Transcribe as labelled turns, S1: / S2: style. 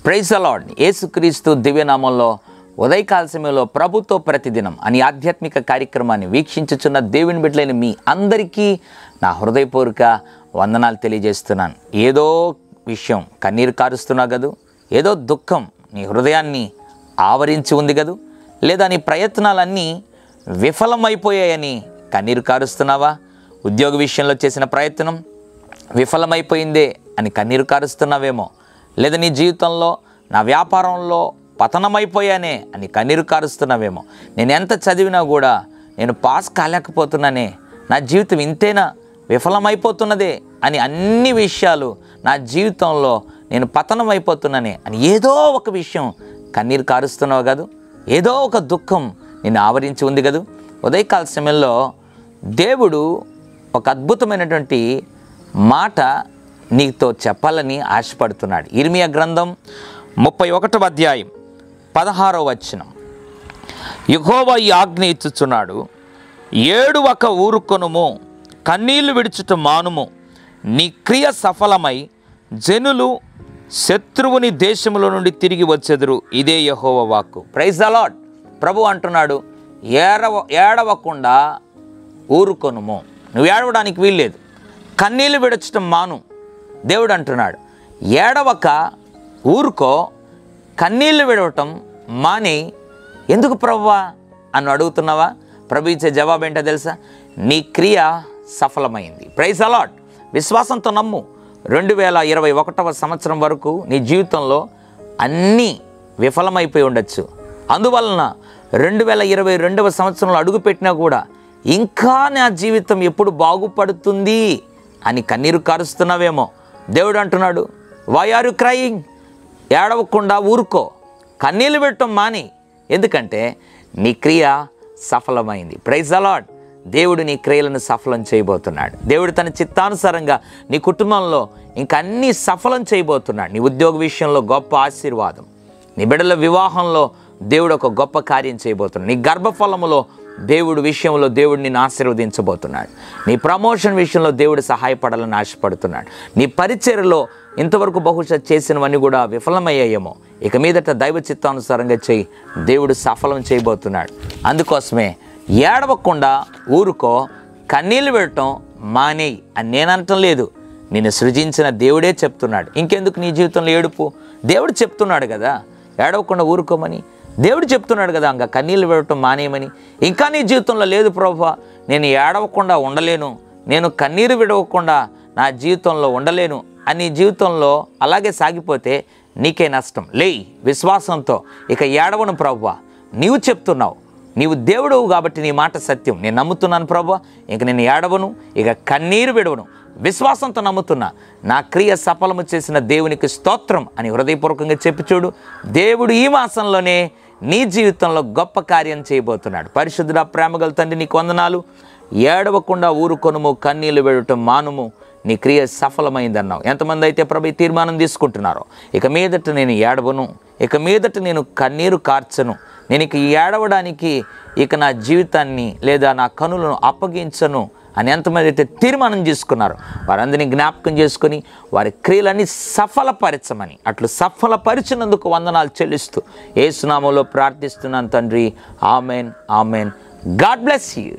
S1: Praise the lord. యేసుక్రీస్తు దివ్యనామంలో ఉదయకాల సమయంలో ప్రభుతో ప్రతిదినం అనే ఆధ్యాత్మిక కార్యక్రమాన్ని వీక్షించుచున్న దేవుని బిడ్డలైన మీ అందరికీ నా హృదయపూర్వక వందనాలు తెలియజేస్తున్నాను. ఏదో విషయం కన్నీరు కారుస్తున్నావు కదూ, ఏదో దుఃఖం నీ హృదయాన్ని ఆవరించి ఉంది కదూ, లేదా నీ ప్రయత్నాలన్నీ విఫలమైపోయాయని కన్నీరు కారుస్తున్నావా? ఉద్యోగ విషయంలో చేసిన ప్రయత్నం విఫలమైపోయిందే అని కన్నీరు కారుస్తున్నావేమో, లేదా నీ జీవితంలో నా వ్యాపారంలో పతనమైపోయానే అని కన్నీరు కారుస్తున్నావేమో, నేను ఎంత చదివినా కూడా నేను పాస్ కాలేకపోతున్నానే, నా జీవితం ఇంతేనా, విఫలమైపోతున్నదే అని అన్ని విషయాలు నా జీవితంలో నేను పతనమైపోతున్నానే అని ఏదో ఒక విషయం కన్నీరు కారుస్తున్నావు కదూ, ఏదో ఒక దుఃఖం నిన్ను ఆవరించి ఉంది కదూ. ఉదయకాల సమయంలో దేవుడు ఒక అద్భుతమైనటువంటి మాట నీతో చెప్పాలని ఆశపడుతున్నాడు. ఇర్మియా గ్రంథం 31వ అధ్యాయం 16వ వచనం. యెహోవా ఈ ఆజ్ఞ ఇచ్చుచున్నాడు, ఏడువక ఊరుకొనుము, కన్నీళ్లు విడుచుట మానుము, నీ క్రియ సఫలమై జనులు శత్రువుని దేశములో నుండి తిరిగి వచ్చెదరు, ఇదే యెహోవా వాక్కు. Praise the lord. ప్రభు అంటున్నాడు, ఏడవకుండా ఊరుకొనుము. నువ్వు ఏడవడానికి వీల్లేదు, కన్నీళ్లు విడచటం మాను. దేవుడు అంటున్నాడు, ఏడవక ఊరుకో, కన్నీళ్లు విడవటం మాని. ఎందుకు ప్రభువా అని అడుగుతున్నావా? ప్రభు ఇచ్చే జవాబు ఏంటో తెలుసా? నీ క్రియ సఫలమైంది. Praise the lord. విశ్వాసంతో నమ్ము. 2021వ సంవత్సరం వరకు నీ జీవితంలో అన్నీ విఫలమైపోయి ఉండొచ్చు. అందువలన 2022వ సంవత్సరంలో అడుగుపెట్టినా కూడా ఇంకా నా జీవితం ఎప్పుడు బాగుపడుతుంది అని కన్నీరు కారుస్తున్నావేమో. దేవుడు అంటున్నాడు, వై ఆర్ యు క్రయింగ్? ఏడవకుండా ఊరుకో, కన్నీళ్ళు పెట్టడం మాని. ఎందుకంటే నీ క్రియ సఫలమైంది. Praise the lord. దేవుడు నీ క్రియలను సఫలం చేయబోతున్నాడు. దేవుడు తన చిత్తానుసారంగా నీ కుటుంబంలో ఇంకా అన్నీ సఫలం చేయబోతున్నాడు. నీ ఉద్యోగ విషయంలో గొప్ప ఆశీర్వాదం, నీ బిడ్డల వివాహంలో దేవుడు ఒక గొప్ప కార్యం చేయబోతున్నాడు. నీ గర్భఫలములో దేవుడు విషయంలో దేవుడు నిన్ను ఆశీర్వదించబోతున్నాడు. నీ ప్రమోషన్ విషయంలో దేవుడు సహాయపడాలని ఆశపడుతున్నాడు. నీ పరిచర్యలో ఇంతవరకు బహుశా చేసినవన్నీ కూడా విఫలమయ్యాయేమో, ఇక మీదట దైవ చిత్తానుసారంగా చేయి, దేవుడు సఫలం చేయబోతున్నాడు. అందుకోసమే ఏడవకుండా ఊరుకో, కన్నీళ్ళు పెట్టడం మానేయి అని నేను అనటం లేదు, నిన్ను సృజించిన దేవుడే చెప్తున్నాడు. ఇంకెందుకు నీ జీవితంలో ఏడుపు? దేవుడు చెప్తున్నాడు కదా ఏడవకుండా ఊరుకోమని. దేవుడు చెప్తున్నాడు కదా ఇంకా కన్నీళ్ళు పెట్టడం మానేయమని. ఇంకా నీ జీవితంలో లేదు ప్రభువా, నేను ఏడవకుండా ఉండలేను, నేను కన్నీరు విడవకుండా నా జీవితంలో ఉండలేను అని నీ జీవితంలో అలాగే సాగిపోతే నీకే నష్టం. లేయి విశ్వాసంతో, ఇక ఏడవను ప్రభువా, నీవు చెప్తున్నావు, నీవు దేవుడు కాబట్టి నీ మాట సత్యం, నేను నమ్ముతున్నాను ప్రభువా, ఇక నేను ఏడవను, ఇక కన్నీరు విడవను, విశ్వాసంతో నమ్ముతున్నా, నా క్రియ సఫలము చేసిన దేవునికి స్తోత్రం అని హృదయపూర్వకంగా చెప్పి చూడు. దేవుడు ఈ మాసంలోనే నీ జీవితంలో గొప్ప కార్యం చేయబోతున్నాడు. పరిశుద్ధుడా, ప్రేమగల తండ్రి, నీకు వందనాలు. ఏడవకుండా ఊరుకొనుము, కన్నీళ్లు విడవటం మానుము, నీ క్రియ సఫలమైందన్నావు. ఎంతమంది అయితే ప్రభు తీర్మానం తీసుకుంటున్నారో, ఇక మీదట నేను ఏడవను, ఇక మీదట నేను కన్నీరు కార్చను, నేను ఇక ఏడవడానికి ఇక నా జీవితాన్ని లేదా నా కనులను అప్పగించను అని ఎంతమంది అయితే తీర్మానం చేసుకున్నారో వారందరినీ జ్ఞాపకం చేసుకొని వారి క్రియలన్నీ సఫలపరచమని, అట్లు సఫలపరిచినందుకు వందనాలు చెల్లిస్తూ యేసు నామములో ప్రార్థిస్తున్నాను తండ్రి. Amen, amen. God bless you.